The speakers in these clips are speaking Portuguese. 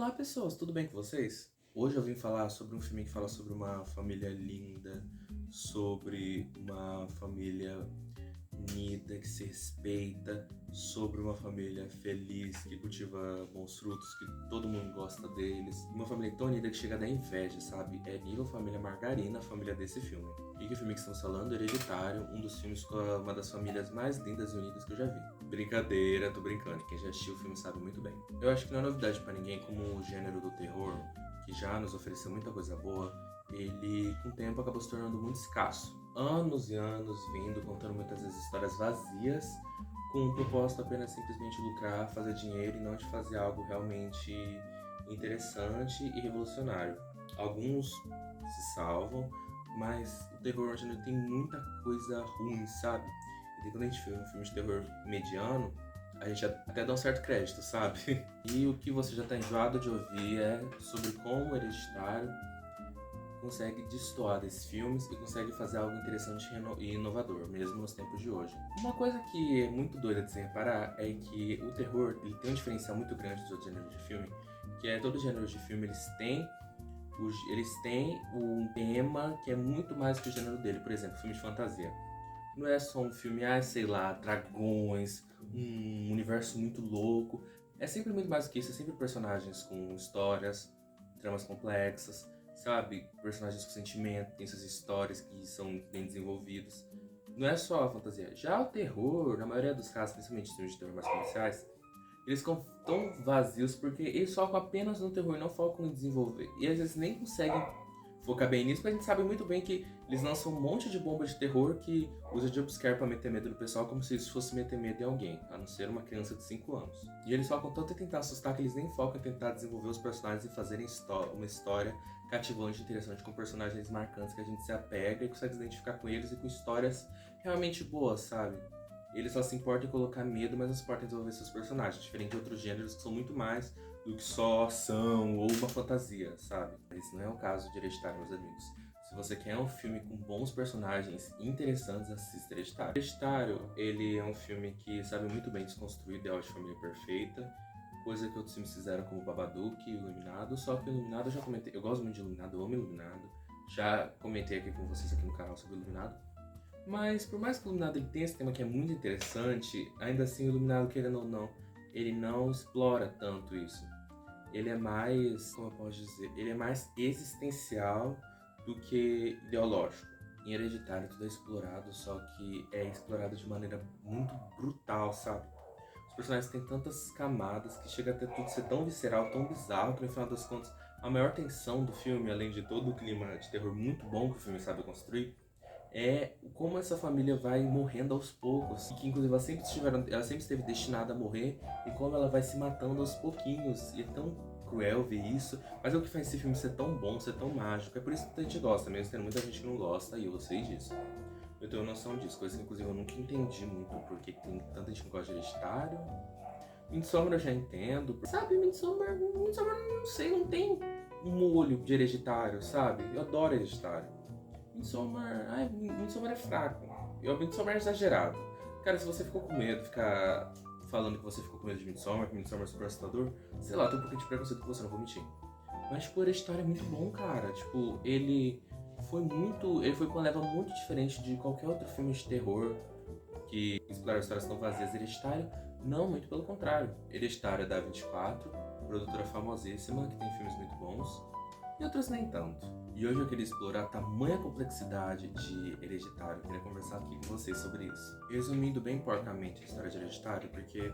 Olá pessoas, tudo bem com vocês? Hoje eu vim falar sobre um filme que fala sobre uma família linda, sobre uma família unida, que se respeita, sobre uma família feliz, que cultiva bons frutos, que todo mundo gosta deles. Uma família tão unida que chega a dar inveja, sabe? É nível família margarina a família desse filme. E que filme que estamos falando? Hereditário, um dos filmes com uma das famílias mais lindas e unidas que eu já vi. Brincadeira, tô brincando, quem já assistiu o filme sabe muito bem. Eu acho que não é novidade pra ninguém como o gênero do terror, que já nos ofereceu muita coisa boa, ele com o tempo acabou se tornando muito escasso. Anos e anos vindo, contando muitas vezes histórias vazias, com o propósito apenas simplesmente lucrar, fazer dinheiro e não de fazer algo realmente interessante e revolucionário. Alguns se salvam, mas o terror hoje tem muita coisa ruim, sabe? E quando a gente vê um filme de terror mediano, a gente até dá um certo crédito, sabe? E o que você já tá enjoado de ouvir é sobre como o Hereditário consegue destoar desses filmes e consegue fazer algo interessante e inovador, mesmo nos tempos de hoje. Uma coisa que é muito doida de se reparar é que o terror ele tem um diferencial muito grande dos outros gêneros de filme, que é todo gênero de filme eles têm um tema que é muito mais que o gênero dele. Por exemplo, filme de fantasia. Não é só um filme, sei lá, dragões, um universo muito louco. É sempre muito mais do que isso, é sempre personagens com histórias, tramas complexas, sabe? Personagens com sentimento, tem suas histórias que são bem desenvolvidas. Não é só a fantasia. Já o terror, na maioria dos casos, principalmente os filmes de terror mais comerciais, eles ficam tão vazios porque eles focam apenas no terror, não focam em desenvolver. E às vezes nem conseguem focar bem nisso, porque a gente sabe muito bem que eles lançam um monte de bomba de terror que usa jumpscare pra meter medo no pessoal como se isso fosse meter medo em alguém, a não ser uma criança de 5 anos. E eles focam tanto em tentar assustar que eles nem focam em tentar desenvolver os personagens e fazerem uma história cativante e interessante com personagens marcantes que a gente se apega e consegue se identificar com eles e com histórias realmente boas, sabe? Eles só se importam em colocar medo, mas não se importam em desenvolver seus personagens, diferente de outros gêneros que são muito mais do que só ação ou uma fantasia, sabe? Esse não é o caso de Hereditário, meus amigos. Se você quer um filme com bons personagens interessantes, assista Hereditário. Hereditário, ele é um filme que sabe muito bem desconstruir o ideal de família perfeita, coisa que outros filmes fizeram como Babadook e Iluminado, só que o Iluminado eu já comentei, eu gosto muito de Iluminado, eu amo Iluminado, já comentei aqui com vocês aqui no canal sobre Iluminado, mas por mais que o Iluminado ele tenha esse tema que é muito interessante, ainda assim o Iluminado, querendo ou não, ele não explora tanto isso. Ele é mais, como eu posso dizer, ele é mais existencial do que ideológico. Em Hereditário tudo é explorado, só que é explorado de maneira muito brutal, sabe? Os personagens têm tantas camadas que chega até tudo ser tão visceral, tão bizarro, que no final das contas a maior tensão do filme, além de todo o clima de terror muito bom que o filme sabe construir, é como essa família vai morrendo aos poucos, e que inclusive ela sempre esteve destinada a morrer, e como ela vai se matando aos pouquinhos, e é tão cruel ver isso, mas é o que faz esse filme ser tão bom, ser tão mágico, é por isso que a gente gosta, mesmo tendo muita gente que não gosta, e eu sei disso. Eu tenho noção disso, coisa que inclusive eu nunca entendi muito, porque tem tanta gente que não gosta de Hereditário. Midsommar eu já entendo, sabe, Midsommar, não sei, não tem um molho de Hereditário, sabe? Eu adoro Hereditário. Midsommar é fraco. Midsommar é exagerado. Cara, se você ficou com medo, ficar falando que você ficou com medo de Midsommar, que Midsommar é super assustador, sei lá, tem um pouquinho de preconceito com você, não vou mentir. Mas, tipo, Hereditário é muito bom, cara. Tipo, ele foi com uma leva muito diferente de qualquer outro filme de terror que explorar histórias tão vazias. Hereditário, não, muito pelo contrário. Hereditário é da 24, produtora famosíssima, que tem filmes muito bons, e outros nem tanto. E hoje eu queria explorar a tamanha complexidade de Hereditário, eu queria conversar aqui com vocês sobre isso. Resumindo bem porcamente a história de Hereditário, porque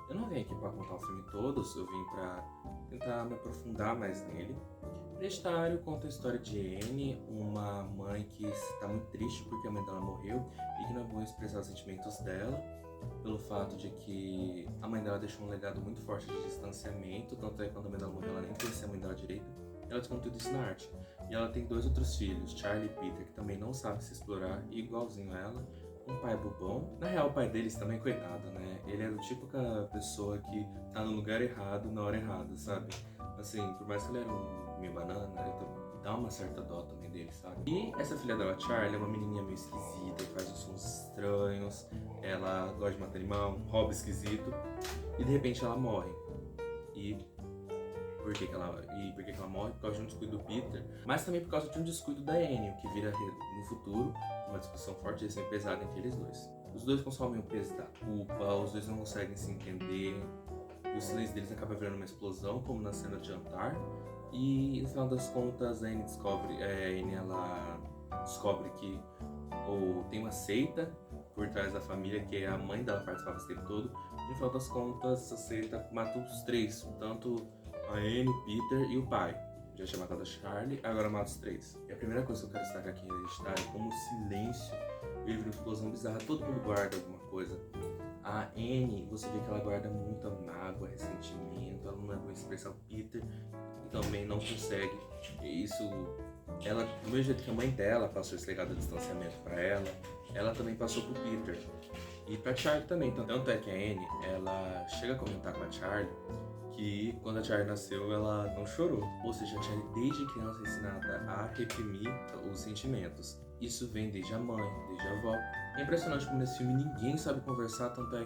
eu não vim aqui para contar o filme todo, eu vim para tentar me aprofundar mais nele. Hereditário conta a história de Anne, uma mãe que está muito triste porque a mãe dela morreu e que não vai expressar os sentimentos dela, pelo fato de que a mãe dela deixou um legado muito forte de distanciamento, tanto é que quando a mãe dela morreu ela nem conhecia a mãe dela direito, ela descontou tudo isso na arte. E ela tem dois outros filhos, Charlie e Peter, que também não sabem se explorar, e igualzinho a ela, um pai bobão. Na real, o pai deles também, coitado, né? Ele é do tipo da pessoa que tá no lugar errado, na hora errada, sabe? Assim, por mais que ele era um meio banana, dá uma certa dó também dele, sabe? E essa filha dela, Charlie, é uma menininha meio esquisita, faz uns sons estranhos, ela gosta de matar animal, um hobby esquisito, e de repente ela morre. E por que que ela morre, por causa de um descuido do Peter, mas também por causa de um descuido da Annie, o que vira no futuro uma discussão forte e pesada entre eles dois. Os dois consomem o peso da culpa, os dois não conseguem se entender, e o silêncio deles acaba virando uma explosão, como na cena de jantar, e no final das contas a Annie ela descobre que tem uma seita por trás da família, que a mãe dela participava esse tempo todo, e no final das contas essa seita mata os três, tanto a Annie, o Peter e o pai. Já tinha matado a Charlie, agora mata os três. E a primeira coisa que eu quero destacar aqui em Hereditário é como o silêncio vive uma explosão bizarra, todo mundo guarda alguma coisa. A Annie, você vê que ela guarda muita mágoa, ressentimento, ela não é boa expressar o Peter e também não consegue. Isso, ela, do mesmo jeito que a mãe dela passou esse legado de distanciamento pra ela também passou pro Peter. E pra Charlie também, tanto é que a Annie, ela chega a comentar com a Charlie que quando a Charlie nasceu ela não chorou. Ou seja, a Charlie desde criança é ensinada a reprimir os sentimentos. Isso vem desde a mãe, desde a avó. É impressionante como nesse filme ninguém sabe conversar, tanto é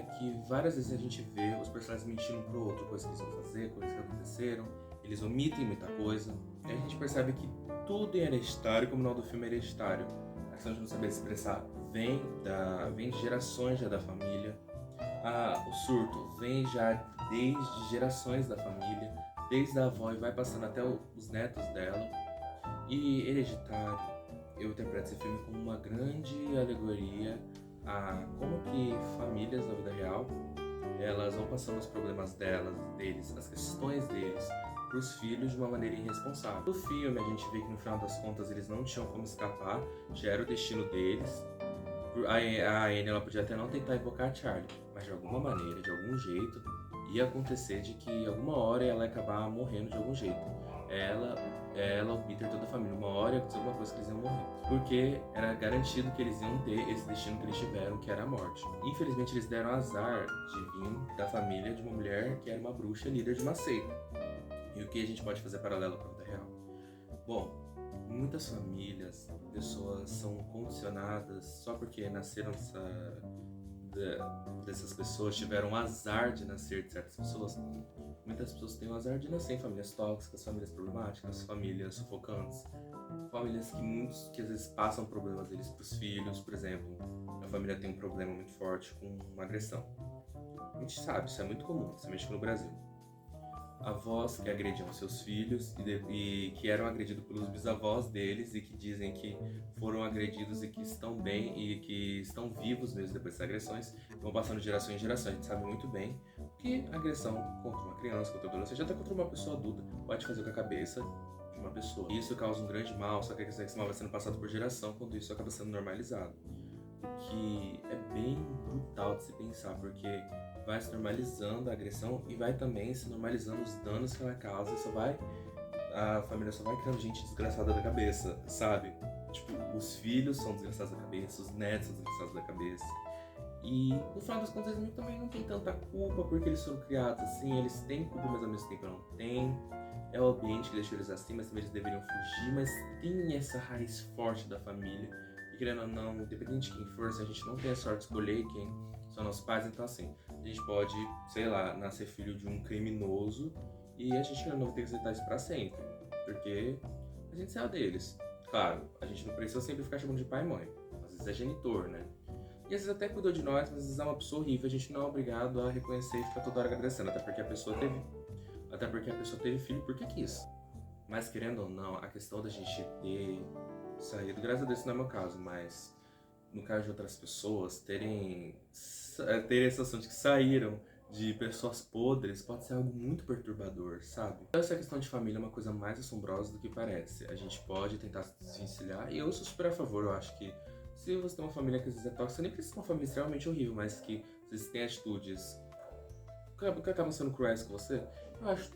que várias vezes a gente vê os personagens mentindo um pro outro, coisas que eles vão fazer, coisas que aconteceram, eles omitem muita coisa. E a gente percebe que tudo em Hereditário, como o nome do filme é Hereditário, a questão de não saber se expressar vem de gerações já da família. O surto vem já desde gerações da família, desde a avó e vai passando até os netos dela. E Hereditário, eu interpreto esse filme como uma grande alegoria a como que famílias na vida real, elas vão passando os problemas deles, as questões deles, para os filhos de uma maneira irresponsável. No filme, a gente vê que no final das contas eles não tinham como escapar, já era o destino deles. A Annie, ela podia até não tentar invocar a Charlie, mas de alguma maneira, de algum jeito, ia acontecer de que alguma hora ela ia acabar morrendo de algum jeito. Ela, o Peter, toda a família, uma hora ia acontecer alguma coisa que eles iam morrer. Porque era garantido que eles iam ter esse destino que eles tiveram, que era a morte. Infelizmente, eles deram azar de vir da família de uma mulher que era uma bruxa líder de uma seita. E o que a gente pode fazer paralelo com a vida real? Bom, muitas famílias, pessoas são condicionadas só porque nasceram dessas pessoas, tiveram o azar de nascer de certas pessoas. Muitas pessoas têm o azar de nascer em famílias tóxicas, famílias problemáticas, famílias sufocantes, famílias que às vezes passam problemas deles para os filhos. Por exemplo, a família tem um problema muito forte com uma agressão. A gente sabe, isso é muito comum, principalmente no Brasil. Avós que agrediam seus filhos e que eram agredidos pelos bisavós deles e que dizem que foram agredidos e que estão bem e que estão vivos mesmo depois dessas agressões, vão passando de geração em geração. A gente sabe muito bem que a agressão contra uma criança, contra um adolescente, até contra uma pessoa adulta, pode fazer com a cabeça de uma pessoa. E isso causa um grande mal, só que esse mal vai sendo passado por geração quando isso acaba sendo normalizado. O que é bem brutal de se pensar, porque vai se normalizando a agressão e vai também se normalizando os danos que ela causa a família só vai criando gente desgraçada da cabeça, sabe? Tipo, os filhos são desgraçados da cabeça, os netos são desgraçados da cabeça. E no final das contas eles também não têm tanta culpa porque eles foram criados assim, eles têm culpa, mas ao mesmo tempo não têm. É o ambiente que deixou eles assim, mas também eles deveriam fugir, mas tem essa raiz forte da família. E querendo ou não, independente de quem for, se a gente não tem a sorte de escolher quem são nossos pais, então assim, a gente pode, sei lá, nascer filho de um criminoso e a gente não vai ter que aceitar isso pra sempre, porque a gente saiu deles. Claro, a gente não precisa sempre ficar chamando de pai e mãe, às vezes é genitor, né? E às vezes até cuidou de nós, mas às vezes é uma pessoa horrível, a gente não é obrigado a reconhecer e ficar toda hora agradecendo, até porque a pessoa teve filho porque quis. Mas querendo ou não, a questão da gente ter saído, graças a Deus isso não é meu caso, mas no caso de outras pessoas terem a sensação de que saíram de pessoas podres pode ser algo muito perturbador, sabe? Essa questão de família é uma coisa mais assombrosa do que parece. A gente pode tentar se desvencilhar e eu sou super a favor, eu acho que se você tem uma família que às vezes é tóxica, nem precisa ser uma família extremamente horrível, mas que às vezes tem atitudes que acabam sendo cruéis com você, eu acho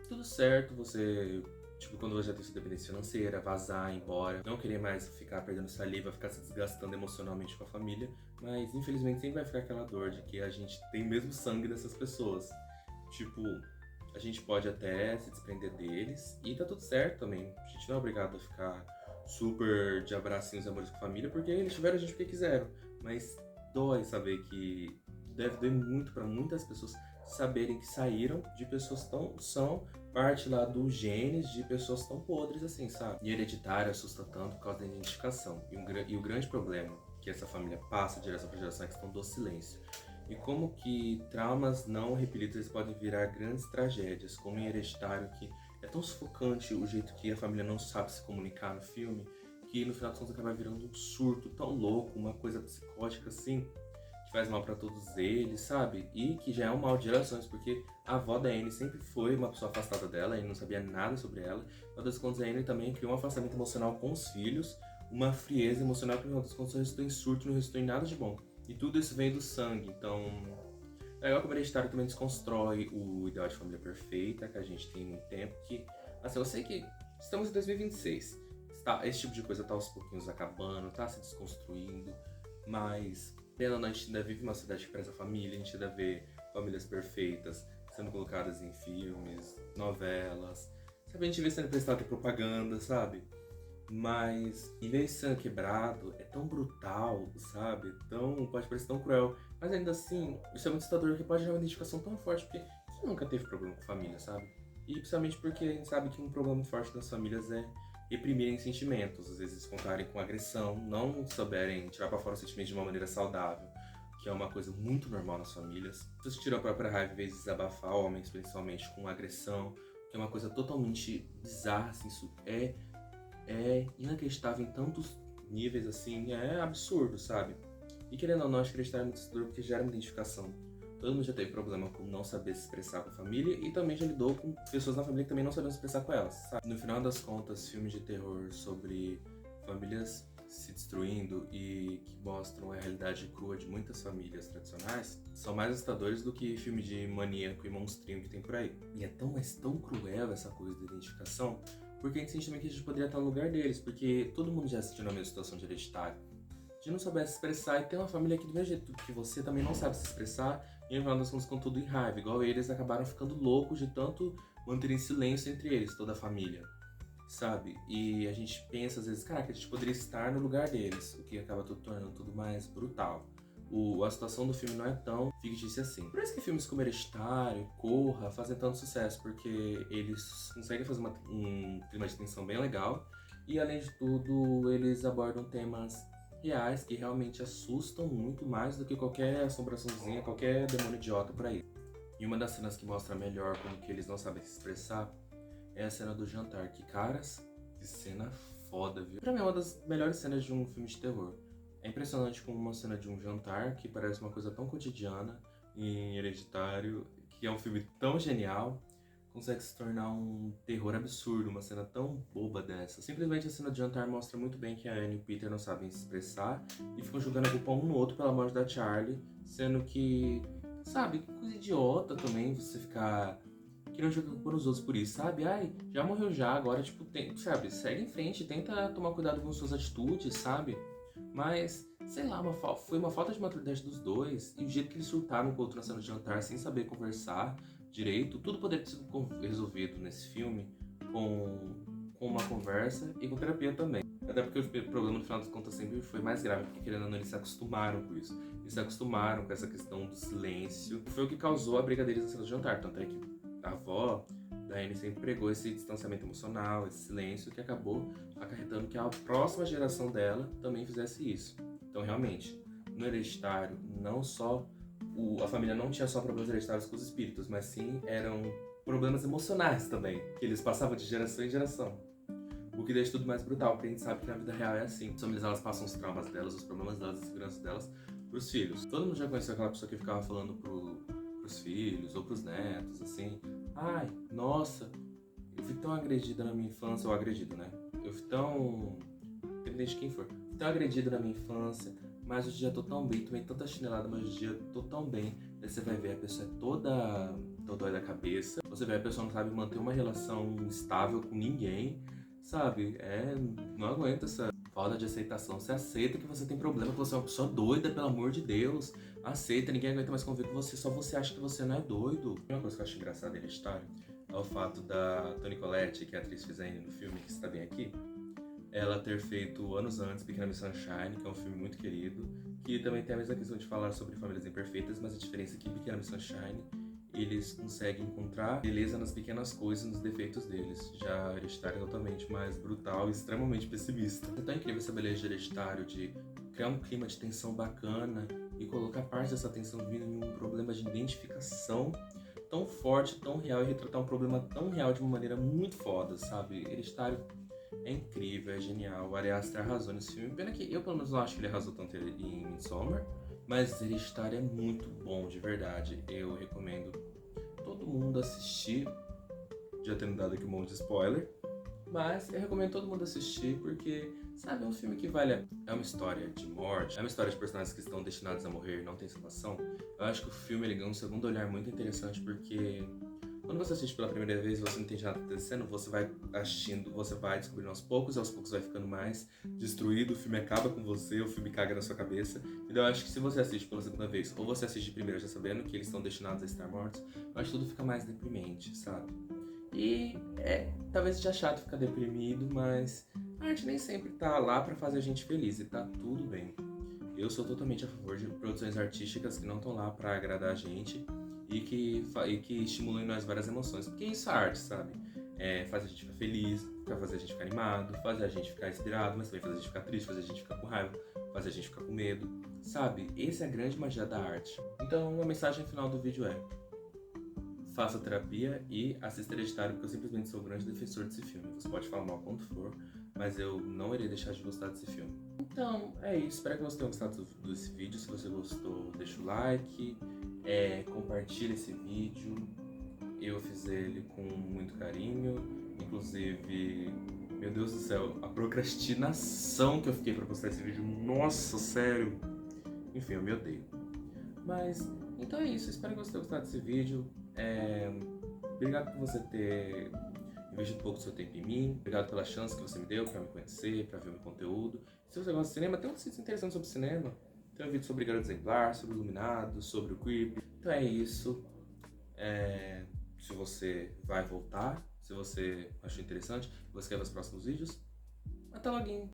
tudo certo você, tipo, quando você já tem sua dependência financeira, vazar, ir embora, não querer mais ficar perdendo saliva, ficar se desgastando emocionalmente com a família, mas infelizmente sempre vai ficar aquela dor de que a gente tem o mesmo sangue dessas pessoas. Tipo, a gente pode até se desprender deles e tá tudo certo também. A gente não é obrigado a ficar super de abracinhos e amores com a família, porque eles tiveram a gente porque quiseram. Mas dói saber que deve doer muito pra muitas pessoas saberem que saíram de pessoas são parte lá dos genes de pessoas tão podres assim, sabe? E Hereditário assusta tanto por causa da identificação. E o grande problema que essa família passa de geração para geração é a questão do silêncio. E como que traumas não repelidos eles podem virar grandes tragédias, como em Hereditário, que é tão sufocante o jeito que a família não sabe se comunicar no filme, que no final das contas acaba virando um surto tão louco, uma coisa psicótica assim, que faz mal pra todos eles, sabe? E que já é um mal de gerações, porque a avó da Anne sempre foi uma pessoa afastada dela, a Anne não sabia nada sobre ela. No final das contas, a Anne também criou um afastamento emocional com os filhos, uma frieza emocional que no final das contas resultou em surto, não resultou em nada de bom. E tudo isso vem do sangue, então... É legal que o Hereditário também desconstrói o ideal de família perfeita, que a gente tem muito tempo, que... Assim, eu sei que estamos em 2026, esse tipo de coisa tá aos pouquinhos acabando, tá se desconstruindo, mas... Pena, a gente ainda vive uma sociedade que preza a família, a gente ainda vê famílias perfeitas sendo colocadas em filmes, novelas, sabe? A gente vê sendo prestado em propaganda, sabe? Mas, em vez de ser quebrado, é tão brutal, sabe? Pode parecer tão cruel, mas ainda assim, isso é muito assustador, que pode gerar uma identificação tão forte, porque você nunca teve problema com família, sabe? E principalmente porque a gente sabe que um problema forte das famílias é reprimirem sentimentos, às vezes contarem com agressão, não souberem tirar pra fora os sentimentos de uma maneira saudável, que é uma coisa muito normal nas famílias. Pessoas que tiram a própria raiva em vez de desabafar, homens principalmente, com agressão, que é uma coisa totalmente bizarra, assim, isso é inacreditável em tantos níveis, assim, é absurdo, sabe? E querendo ou não, acho que acreditar é muito assustador porque gera uma identificação. Todo mundo já teve problema com não saber se expressar com a família e também já lidou com pessoas na família que também não sabiam se expressar com elas, sabe? No final das contas, filmes de terror sobre famílias se destruindo e que mostram a realidade crua de muitas famílias tradicionais são mais assustadores do que filme de maníaco e monstrinho que tem por aí. E é tão, mas tão cruel essa coisa da identificação, porque a gente sente também que a gente poderia estar no lugar deles, porque todo mundo já assistiu na mesma situação de Hereditário, de não saber se expressar e ter uma família que do mesmo jeito que você também não sabe se expressar e no final das contas com tudo em raiva, igual eles acabaram ficando loucos de tanto manterem silêncio entre eles, toda a família, sabe? E a gente pensa às vezes, caraca, a gente poderia estar no lugar deles, o que acaba tudo tornando tudo mais brutal. A situação do filme não é tão fictícia assim. Por isso que filmes como Hereditário, Corra fazem tanto sucesso, porque eles conseguem fazer um clima de tensão bem legal e além de tudo eles abordam temas reais que realmente assustam muito mais do que qualquer assombraçãozinha, qualquer demônio idiota por aí. E uma das cenas que mostra melhor como que eles não sabem se expressar é a cena do jantar. Que caras, que cena foda, viu? Pra mim é uma das melhores cenas de um filme de terror. É impressionante como uma cena de um jantar, que parece uma coisa tão cotidiana em Hereditário, que é um filme tão genial, consegue se tornar um terror absurdo, uma cena tão boba dessa. Simplesmente a cena de jantar mostra muito bem que a Anne e o Peter não sabem se expressar e ficam jogando a culpa um no outro pela morte da Charlie, sendo que, sabe, que coisa idiota também você ficar querendo jogar a culpa nos outros por isso, sabe? Ai, já morreu já, agora, tipo, sabe, segue em frente, tenta tomar cuidado com suas atitudes, sabe? Mas, sei lá, foi uma falta de maturidade dos dois e o jeito que eles surtaram com o outro na cena de jantar sem saber conversar direito, tudo poderia ter sido resolvido nesse filme com uma conversa e com terapia também. Até porque o problema no final das contas sempre foi mais grave, porque querendo ou não eles se acostumaram com isso. Eles se acostumaram com essa questão do silêncio. Foi o que causou a briga deles na cena de jantar, tanto é que a avó da Anne sempre pregou esse distanciamento emocional, esse silêncio, que acabou acarretando que a próxima geração dela também fizesse isso. Então, realmente, no Hereditário, não só a família não tinha só problemas hereditários com os espíritos, mas sim eram problemas emocionais também, que eles passavam de geração em geração. O que deixa tudo mais brutal, porque a gente sabe que na vida real é assim. As famílias elas passam os traumas delas, os problemas delas, as inseguranças delas pros filhos. Todo mundo já conheceu aquela pessoa que ficava falando pros filhos ou pros netos, assim: ai, nossa, eu fui tão agredida na minha infância, ou agredido, né? Eu fui tão... Independente de quem for. Fui tão agredido na minha infância, mas hoje em dia eu tô tão bem, tomei tanta chinelada, mas hoje em dia eu tô tão bem. Aí você vai ver, a pessoa é toda dói da cabeça. Você vê, a pessoa não sabe manter uma relação estável com ninguém, sabe? Não aguenta essa falta de aceitação. Você aceita que você tem problema, que você é uma pessoa doida, pelo amor de Deus. Aceita, ninguém aguenta mais conviver com você, só você acha que você não é doido. Uma coisa que eu acho engraçada dele história é o fato da Toni Collette, que é a atriz que fez a Anne no filme, que está bem aqui, ela ter feito anos antes Pequena Miss Sunshine, que é um filme muito querido, que também tem a mesma questão de falar sobre famílias imperfeitas, mas a diferença é que Pequena Miss Sunshine eles conseguem encontrar beleza nas pequenas coisas, nos defeitos deles. Já Hereditário é totalmente mais brutal e extremamente pessimista. É tão incrível essa beleza de Hereditário, de criar um clima de tensão bacana e colocar parte dessa tensão vindo em um problema de identificação tão forte, tão real, e retratar um problema tão real de uma maneira muito foda, sabe? Hereditário é incrível, é genial. O Ari Aster arrasou nesse filme. Pena que eu, pelo menos, não acho que ele arrasou tanto em Midsommar, mas Hereditário é muito bom, de verdade. Eu recomendo todo mundo assistir. Já tendo dado aqui um monte de spoiler. Mas eu recomendo todo mundo assistir porque, sabe, é um filme que vale. É uma história de morte, é uma história de personagens que estão destinados a morrer e não tem salvação. Eu acho que o filme ele ganha um segundo olhar muito interessante porque quando você assiste pela primeira vez e você não entende nada acontecendo, você vai assistindo, você vai descobrindo aos poucos vai ficando mais destruído, o filme acaba com você, o filme caga na sua cabeça. Então eu acho que se você assiste pela segunda vez, ou você assiste primeiro já sabendo que eles estão destinados a estar mortos, eu acho que tudo fica mais deprimente, sabe? E talvez seja chato ficar deprimido, mas a arte nem sempre tá lá pra fazer a gente feliz e tá tudo bem. Eu sou totalmente a favor de produções artísticas que não estão lá pra agradar a gente e que estimulam em nós várias emoções. Porque isso é arte, sabe? Faz a gente ficar feliz, faz a gente ficar animado, faz a gente ficar inspirado, mas também faz a gente ficar triste, faz a gente ficar com raiva, faz a gente ficar com medo, sabe? Essa é a grande magia da arte. Então a mensagem final do vídeo é: faça terapia e assista Hereditário, porque eu simplesmente sou um grande defensor desse filme. Você pode falar mal quanto for, mas eu não irei deixar de gostar desse filme. Então, é isso. Espero que você tenha gostado desse vídeo. Se você gostou, deixa o like, compartilha esse vídeo. Eu fiz ele com muito carinho. Inclusive, meu Deus do céu, a procrastinação que eu fiquei pra postar esse vídeo. Nossa, sério. Enfim, eu me odeio. Mas, então é isso. Espero que você tenha gostado desse vídeo. Obrigado por você ter investido um pouco do seu tempo em mim. Obrigado pela chance que você me deu para me conhecer, para ver o meu conteúdo. Se você gosta de cinema, tem outros vídeos interessantes sobre cinema. Tem um vídeo sobre Garoto Exemplar, sobre o Iluminado, sobre o Creep. Então é isso. Se você vai voltar, se você achou interessante, você quer ver os próximos vídeos, até logo.